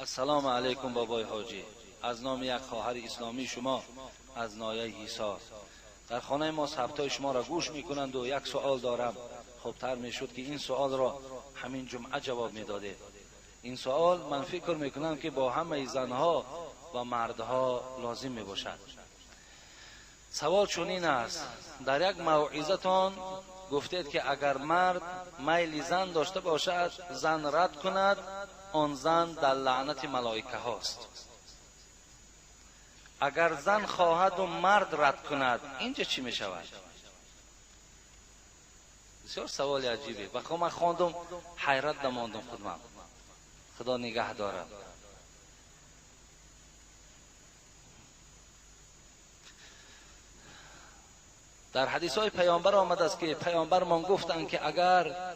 السلام علیکم بابای حاجی. از نام یک خواهر اسلامی شما از ناحیه حصار در خانه ما ثبتای شما را گوش میکنند و یک سوال دارم. خوبتر میشد که این سوال را همین جمعه جواب میداده. این سوال من فکر میکنم که با همه زنها و مردها لازم میباشد. سوال چنین است: در یک موعظتان گفتید که اگر مرد میل زن داشته باشد زن رد کند، آن زن در لعنت ملائکه هاست. اگر زن خواهد و مرد رد کند اینجا چی می شود؟ بسیار سوال عجیبه. بخوام من خواندم حیرت نماندم خودم. خدا نگه دارد. در حدیث های پیامبر آمده است که پیامبرمان گفتند که اگر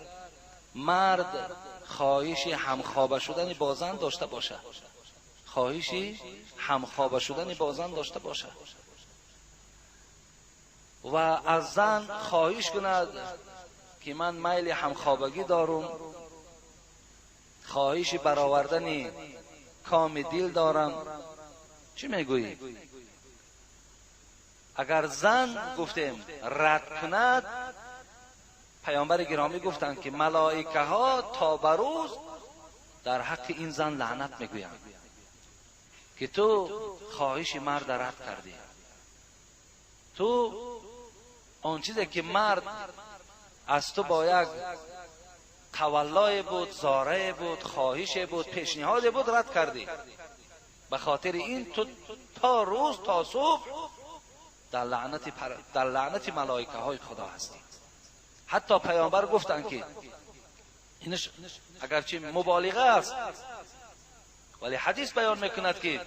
مرد خواهش همخوابه شدن با زن داشته باشد، خواهشی همخوابه شدن با زن داشته باشد و از زن خواهش کند که من میل همخوابگی دارم، خواهش برآوردن کام دل دارم، چی میگویی؟ اگر زن گفتیم رد کند، پیامبر گرامی گفتند که ملائکه ها تا بروز در حق این زن لعنت میگویند که تو خواهش مرد رد کردی، تو آن چیزی که مرد از تو با یک تولای بود، زاره بود، خواهش بود، پیشنهاد بود رد کردی. به خاطر این تو تا روز تا صبح در لعنت ملائکه های خدا هستی. حتی پیامبر گفتند که اینش اگرچه مبالغه است ولی حدیث بیان میکند که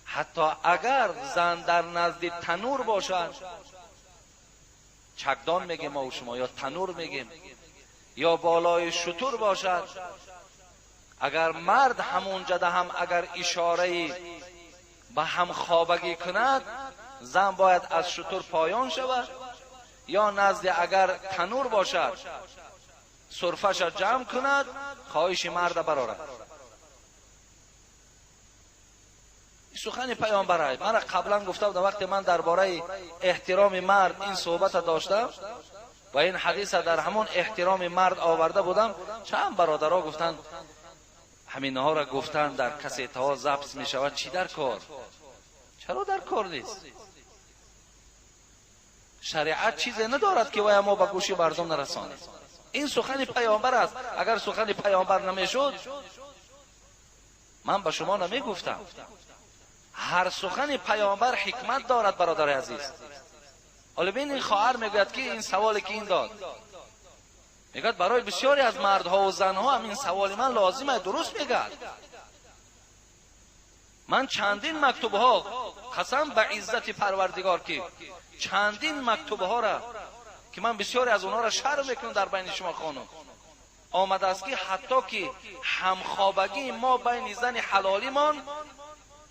حتی اگر زن در نزد تنور باشد، چکدان میگیم ما و شما یا تنور میگیم، یا بالای شتر باشد، اگر مرد همونجا هم اگر اشاره به هم خوابگی کند، زن باید از شتر پایان شود، یا نزد اگر تنور باشد سرفش جمع کند، خواهش مرد برآورد. سخن پیامبر است. من قبلا گفتم در وقت من درباره احترام مرد این صحبت داشتم و این حدیث در همون احترام مرد آورده بودم. چند برادرها گفتند همین ها را گفتند در کسیت ها ضبط می شود. چی در کار؟ چرا در کار نیست؟ شریعت چیزی ندارد که وای ما به گوش مردم نرسانیم. این سخن پیامبر است. اگر سخن پیامبر نمیشد من به شما نمیگفتم. هر سخن پیامبر حکمت دارد برادر عزیز. حالا ببین این خواهر میگوید که این سوالی که این داد، میگوید برای بسیاری از مردها و زنها هم این سوال من لازمه. درست میگوید. من چندین مکتوب ها قسم به عزت پروردگار که چندین مکتوب ها را که من بسیاری از اونها را شرح میکنم در بین شما خانم، آمده است که حتی که همخوابگی ما بین زن حلالیمان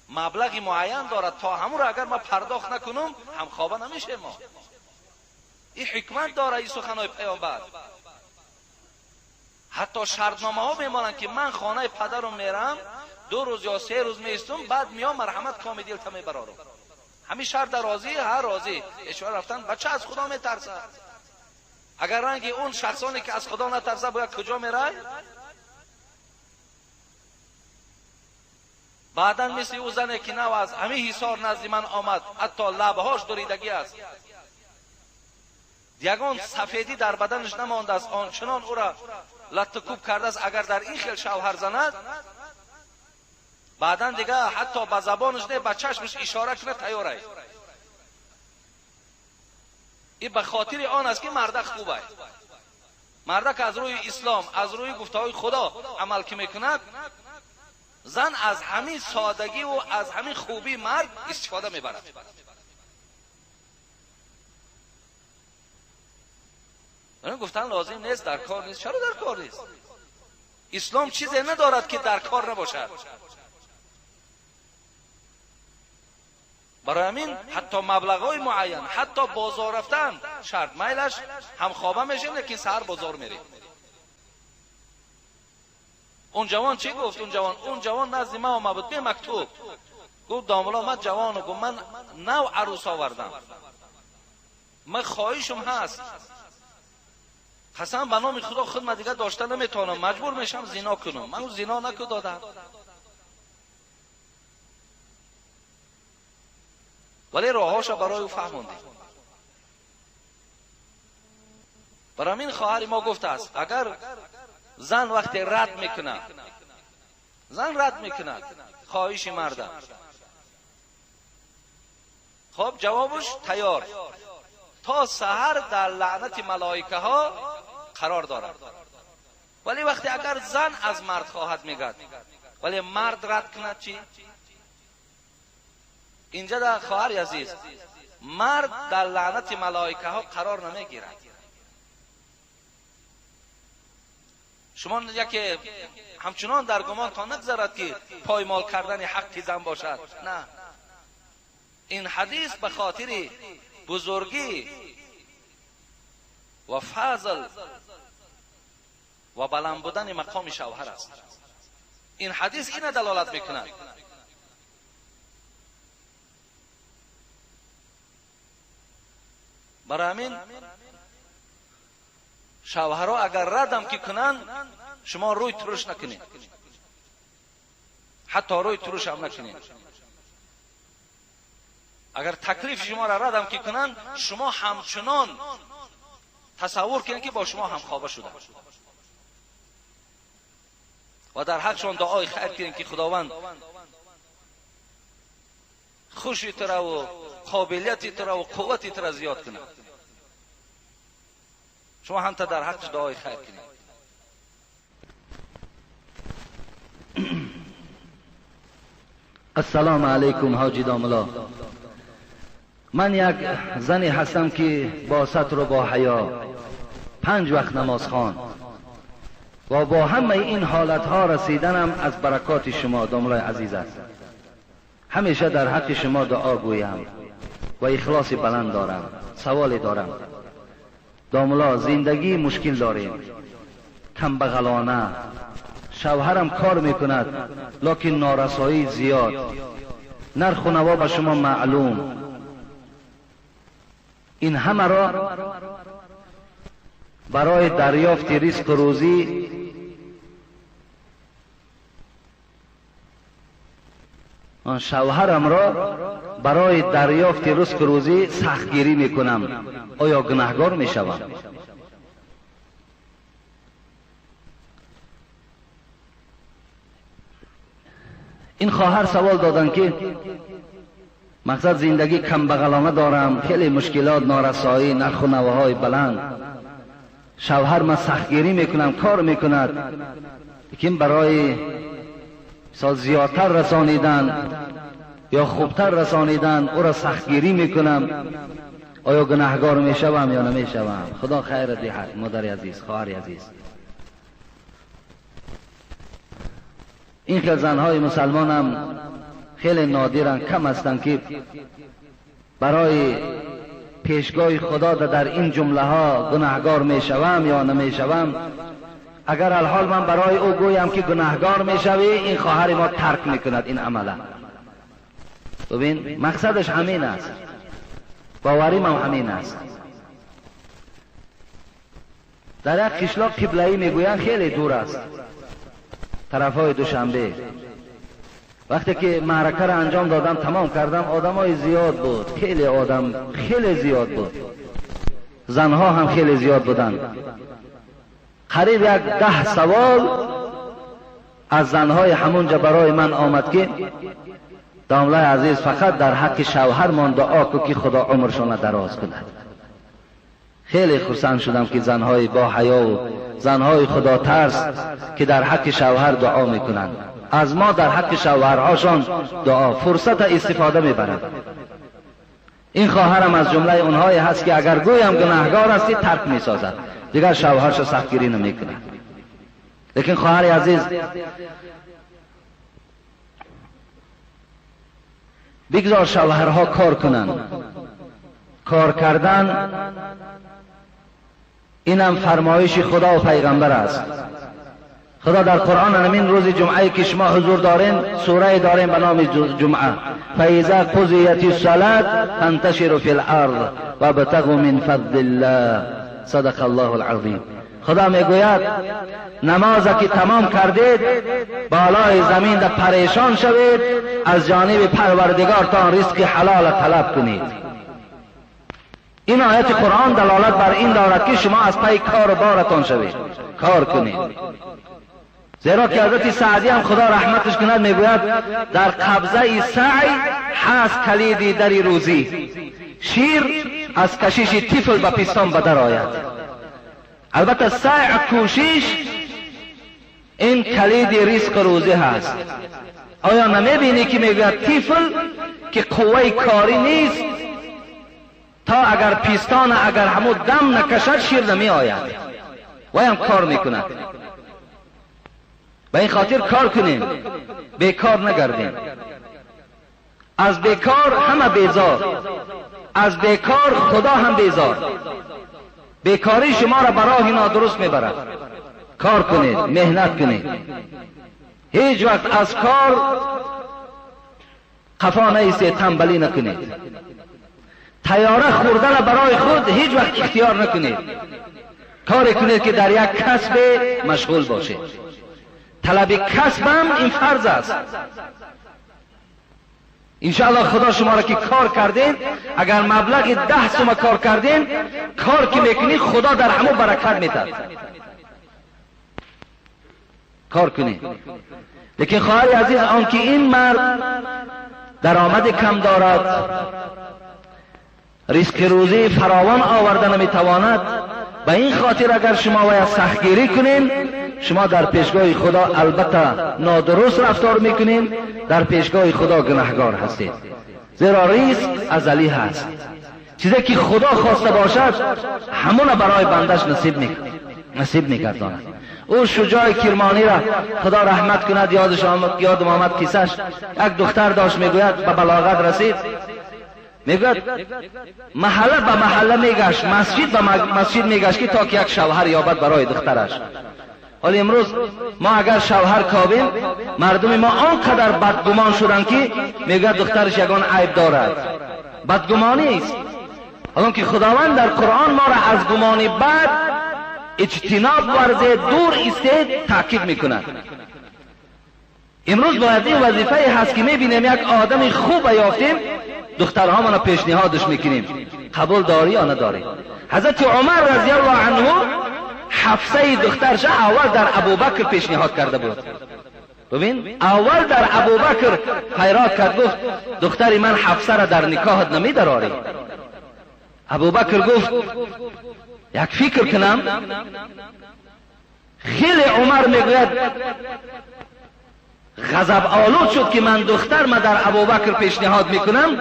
مبلغ معین دارد، تا همون را اگر ما پرداخت نکنم همخوابه نمیشه. ما این حکمت داره این سخنهای پیامبر. حتی شرطنامه ها میمانند که من خانه پدرم میرم 2 روز یا 3 روز میستم، بعد میام مرحمت کام دل تا میبرارم. همین شرط راضی، هر راضی. اشاره رفتن بچه از خدا میترسه. اگر رنگ اون شخصانی که از خدا نترسه باید کجا میره؟ بعدا مثل او زنه که نو از همین حصار نزد من آمد، حتی لبهاش دریدگی است، یگان سفیدی در بدنش نمانده است، آنچنان او را لطکوب کرده است. اگر در این خیل شوهر زند بعدا دیگه حتی به زبانش نه به چشمش اشاره کنه تیاره. این به خاطر آن است که مردک خوبه. مردک از روی اسلام، از روی گفته‌های خدا عمل که میکند، زن از همین سادگی و از همین خوبی مرد استفاده میبرد. من گفتن لازم نیست، در کار نیست. چرا در کار نیست؟ اسلام چیزی ندارد که در کار نباشد. برای همین حتی مبلغ‌های معین، حتی بازار رفتن شرط، میلش هم خوابه میشه لیکن سحر بازار میره. اون جوان چی گفت؟ اون جوان نزد ما آمد بود به مکتوب، گفت داملا من جوانو، گفت من نو عروس آوردم، من خواهشم هست قسم به نام خدا خود من دیگه داشته نمیتونم، مجبور میشم زنا کنم. من زنا نکردم، ولی راهاشو برای او فهموندیم. برای این خواهر ما گفته است اگر زن وقتی رد میکند خواهش مرد، خب جوابش تیار تا سحر در لعنت ملائکه ها قرار دارد. ولی وقتی اگر زن از مرد خواهد میگد ولی مرد رد کند چی؟ اینجا در خواهر عزیز مرد در لعنت ملائکه ها قرار نمیگیرد. شما یکی همچنان در گمان تا نگذارد که پایمال کردن حق زن باشد. نه، این حدیث به خاطر بزرگی و فضل و بلند بودن مقام شوهر است. این حدیث اینه دلالت میکند. برای همین شوهرها اگر ردم که کنن شما روی ترش نکنید، حتی روی ترش هم نکنید. اگر تکلیف شما را ردم که کنن شما همچنان تصور کنید که با شما هم خوابه شده و در حقشان دعای خیر کنید که خداوند خوشی تو را و قابلیتی تو را و قوتی تو را زیاد کنه. شما هم تا در حقش دعای خیر کنید. السلام علیکم حاجی داملا. من یک زنی هستم که با ستر و با حیا 5 وقت نماز خوان و با همه این حالت ها رسیدنم از برکات شما داملای عزیز است. همیشه در حق شما دعا گویم و اخلاص بلند دارم. سوال دارم داملا، زندگی مشکل داریم، کم بغلانه، شوهرم کار میکند لکن نارسایی زیاد، نرخ و نوا به شما معلوم. این همه را برای دریافت رزق روزی شوهرم را برای دریافت رزق روزی سختگیری میکنم. آیا گناهکار میشوم؟ این خواهر سوال دادن که مقصد زندگی کم بغلانه دارم، خیلی مشکلات، نارسایی، نرخ و نواهای بلند، شوهر ما سختگیری میکنم، کار میکند، لیکن برای زیادتر رسانیدن یا خوبتر رسانیدن او را سختگیری میکنم. آیا گناهکار میشوم یا نمیشوم؟ خدا خیر دهد مادر عزیز، خواهر عزیز. این خیلی زنهای مسلمان هم خیلی نادرن، کم هستند که برای پیشگاه خدا در این جمله ها گناهکار میشوم یا نمیشوم. اگر الحال من برای او گویم که گناهکار میشوی، این خواهر ما ترک میکند این عمله. ببین مقصدش همین است، باوریم هم همین است. در یک قشلاق قبله‌ای میگویند خیلی دور است، طرفای دوشنبه. وقتی که معرکه را انجام دادم تمام کردم، آدمای زیاد بود، خیلی آدم خیلی زیاد بود، زنها هم خیلی زیاد بودند. قریب 10 سوال از زنهای همونجا برای من آمد که داملای عزیز فقط در حق شوهر من دعا کو که خدا عمرشون دراز کند. خیلی خرسند شدم که زنهای با حیا و زنهای خدا ترس که در حق شوهر دعا میکنند، از ما در حق شوهرهاشون دعا فرصت استفاده میبرند. این خواهرم از جمله اونهایی هست که اگر گویم گناهکار هستی ترک میسازد، دیگر شوهرش سختگیری نمیکنه. لیکن خواهر عزیز بگذار شوهرها کار کنند. کار کردن اینم فرمایش خدا و پیغمبر است. خدا در قرآن همین روز جمعه که شما حضور دارین سوره دارین به نام جمعه فاذا قضیت الصلاة فانتشروا فی الارض وابتغوا من فضل الله صدق الله العظیم. خدا میگوید نماز که تمام کردید بالای زمین در پریشان شوید از جانب پروردگارتان رزق حلال طلب کنید. این آیت قرآن دلالت بر این دارد که شما از پی کار و بارتان شوید، کار کنید. زیرا که حضرت سعدی هم خدا رحمتش کند میگوید در قبضه سعی هست کلید در روزی، شیر از کشیش طفل به پیستان بدر آید. البته سعی کوشش این کلید رزق روزی هست. آیا نمیبینی که میگوید طفل که قوه کاری نیست تا اگر پیستان اگر همو دم نکشد شیر نمی آید و هم کار میکند. به این خاطر کار کنیم، بیکار نگردیم. از بیکار همه بیزار، از بیکار خدا هم بیزار. بیکاری شما را برای نادرست میبرد. کار کنید، مهنت کنید، هیچ وقت از کار خفا نیستید، تنبلی نکنید. تیاره خوردن برای خود هیچ وقت اختیار نکنید. کاری کنید که در یک کسب مشغول باشید. طلب کسب هم این فرض است. انشاءالله خدا شما را که کار کردین، اگر مبلغ 10 سوم کار کردین، کار که میکنید خدا در همو برکت میدهد. کار کنید. لیکن خواهر عزیز آن که این مرد درآمد کم دارد، ریسک روزی فراوان آوردن نمیتواند، به این خاطر اگر شما وی سختگیری کنین، شما در پیشگاه خدا البته نادرست رفتار میکنین، در پیشگاه خدا گناهگار هستید. زیرا ریسک ازلی هست. چیزی که خدا خواسته باشد همون برای بندش نصیب میگرداند. او شجاع کرمانی را خدا رحمت کند یادم آمد کیسش. یک دختر داشت میگوید به بلاغت رسید، میگوید محله به محله میگشت، مسجد به مسجد میگشت که تا که یک شوهر یابد برای دخترش. ولی امروز ما اگر شوهر کابیم، مردم ما آنقدر بدگمان شدن که میگوید دخترش یگان عیب دارد. بدگمانی است. حالان که خداوند در قرآن ما را از گمانی بد اجتناب ورزه، دور ایستید تاکید میکند. امروز باید این وظیفه هست که میبینیم یک آدم خوب یافتیم، دخترها منو پیشنهادش میکنیم، قبول داری یا نداری؟ حضرت عمر رضی الله عنه حفصه دخترش اول در ابوبکر پیشنهاد کرده بود. ببین اول در ابوبکر خیرات کرد، گفت دختری من حفصه را در نکاحت نمیدراری. ابوبکر گفت یک فکر کنم. خیلی عمر میگوید غضب آلود شد که من دختر ما در ابوبکر پیشنهاد میکنم،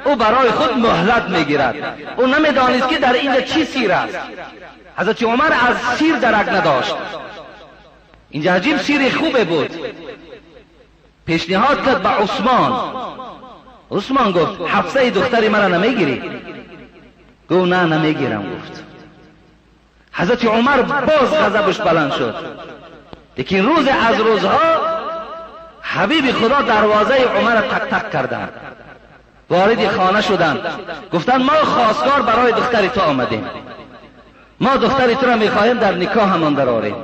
او برای خود مهلت میگیرد. او نمیدانست که در اینجا چی سیر است. حضرت عمر از سیر درک نداشت. اینجا عجیب سیر خوبه بود. پیشنهاد کرد به عثمان. عثمان گفت حفصه دختری مرا نمیگیری؟ گفت نه نمیگیرم. گفت حضرت عمر باز غضبش بلند شد. لیکن روز از روزها حبیب خدا دروازه عمر تک تک کردند. وارد خانه شدند، گفتند ما خواستگار برای دختری تو آمدیم، ما دختری تو را میخواهیم در نکاح همان دراریم.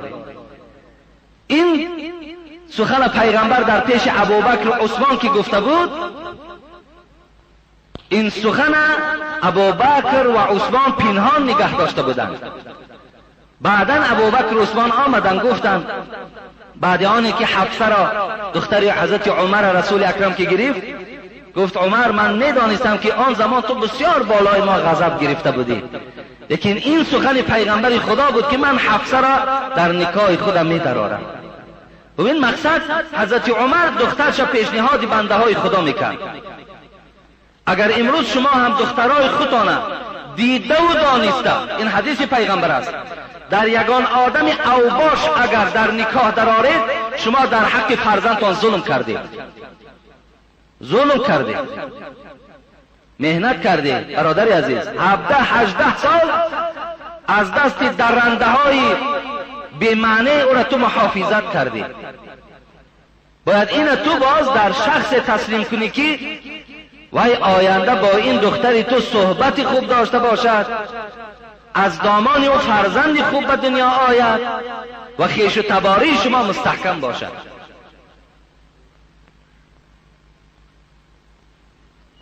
این سخن پیغمبر در پیش ابوبکر و عثمان که گفته بود، این سخن ابوبکر و عثمان پنهان نگه داشته بودند. بعدا ابوبکر و عثمان آمدند گفتند، بعد آنی که حفصه را دختری حضرت عمر رسول اکرم که گرفت، گفت عمر من میدانستم که آن زمان تو بسیار بالای ما غضب گرفته بودی، لیکن این سخن پیغمبر خدا بود که من حفصه را در نکاح خودم میدرارم. ببین مقصد حضرت عمر دخترش پیشنهاد بنده های خدا میکرد. اگر امروز شما هم دخترای خودتان دیده و دانسته، این حدیث پیغمبر است، در یگان آدم اوباش اگر در نکاح درارید، شما در حق فرزندتان ظلم کردید. ظلم کردید، مهنت کردید. برادر عزیز 17-18 سال از دست درنده های به معنی او را تو محافظت کردی. باید این تو باز در شخص تسلیم کنی که وای آینده با این دختری تو صحبت خوب داشته باشد، از دامان او فرزند خوب به دنیا آید و خویش و تباری شما مستحکم باشد.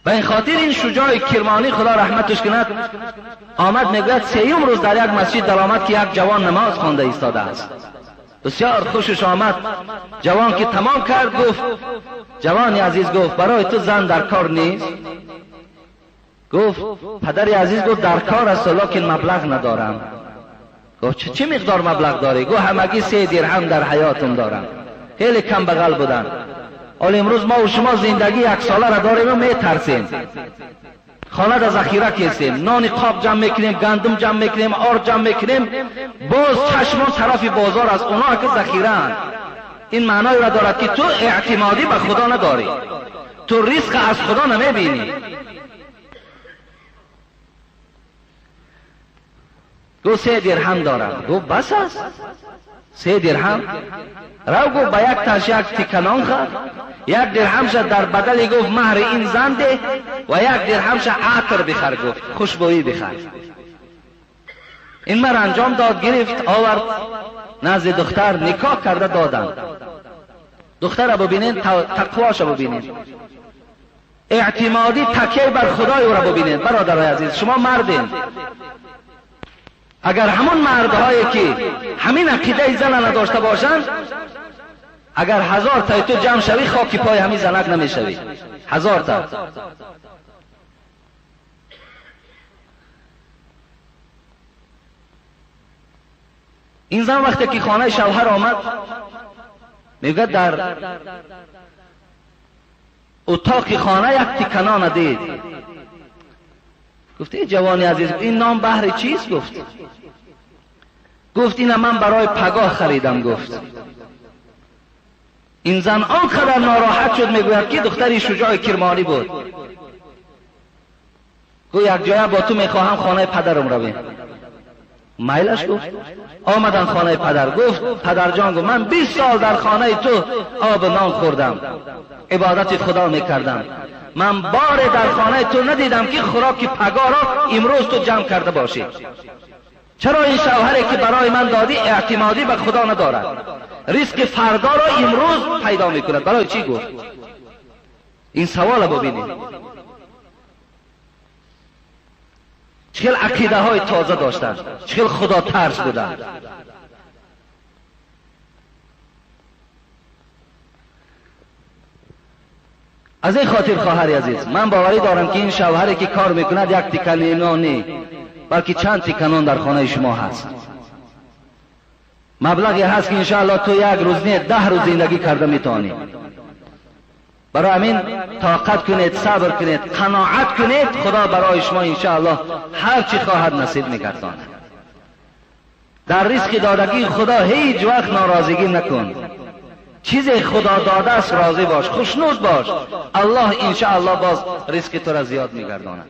به این خاطر این شجاع کرمانی خدا رحمتش کند آمد میگوید سیوم روز در یک مسجد در آمد که یک جوان نماز خوانده ایستاده است. بسیار خوشش آمد. جوان که تمام کرد گفت، جوانی عزیز گفت برای تو زن در کار نیست؟ گفت پدری عزیز گفت در کار است لکن مبلغ ندارم. گفت چه مقدار مبلغ داری؟ گفت همگی 3 درهم در حیاتم دارم. خیلی کم بغل بودن. ولی امروز ما و شما زندگی 1 ساله را داریم و میترسیم. خانه را ذخیره کردیم، نان قاب جمع میکنیم، گندم جمع میکنیم، آرد جمع میکنیم، باز چشمان طرف بازار از اونا که ذخیره اند. این معنای را دارد که تو اعتمادی به خدا نداری، تو رزق از خدا نمیبینی. گفت 3 درهم دارم. گفت بس است 3 درهم؟ رو گفت به یک تاش یک تکنان خواهد، 1 درهمش در بدل گفت مهر این زن ده و 1 درهمش عطر بخر، گفت خوشبویی بخر. این مر انجام داد، گرفت آورد نزد دختر، نکاح کرده دادن. دختر رو ببینید، تقواش رو ببینید، اعتمادی تکیه بر خدای او رو ببینید. برادرای عزیز شما مردین، اگر همون مردهایی که همین عقیده زن نداشته باشند، اگر 1000 تا تو جمع شوی خاکی پای همین زنک نمیشوی. 1000 تا. این زن وقتی که خانه شوهر آمد میگه در اتاق خانه یک تکنان دید. گفت جوانی عزیز این نام بهر چیست؟ گفت این من برای پگاه خریدم. گفت این زن آنقدر ناراحت شد، میگوید که دختری شجاع کرمانی بود. گفت یک جای با تو میخواهم خانه پدرم رو ببین. میلش گفت. آمدن خانه پدر. گفت پدر جان، گفت من 20 سال در خانه تو آب نان خوردم، عبادت خدا میکردم، من بار در خانه تو ندیدم که خوراک پگاه را امروز تو جمع کرده باشی. چرا این شوهری که برای من دادی اعتمادی به خدا ندارد، رزق فردا را امروز پیدا میکند؟ برای چی؟ گفت این سوال ببینید. چه عقیده های تازه داشتن، چه خدا ترس بودن. از این خاطر خواهر عزیز من باوری دارم که این شوهری که کار میکند یک تکنه نان نه، بلکه چند تکنان در خانه شما هست. مبلغی هست که انشاءالله تو 1 روز نه 10 روز زندگی کرده میتونی. برای همین طاقت کنید، صبر کنید، قناعت کنید، خدا برای شما انشاءالله هر چی خواهد نصیب میگرداند. در رزق دادگی خدا هیچ وقت ناراضگی نکن. چیز خدا داده است راضی باش، خوشنود باش، الله انشاءالله باز رزق تو را زیاد میگرداند.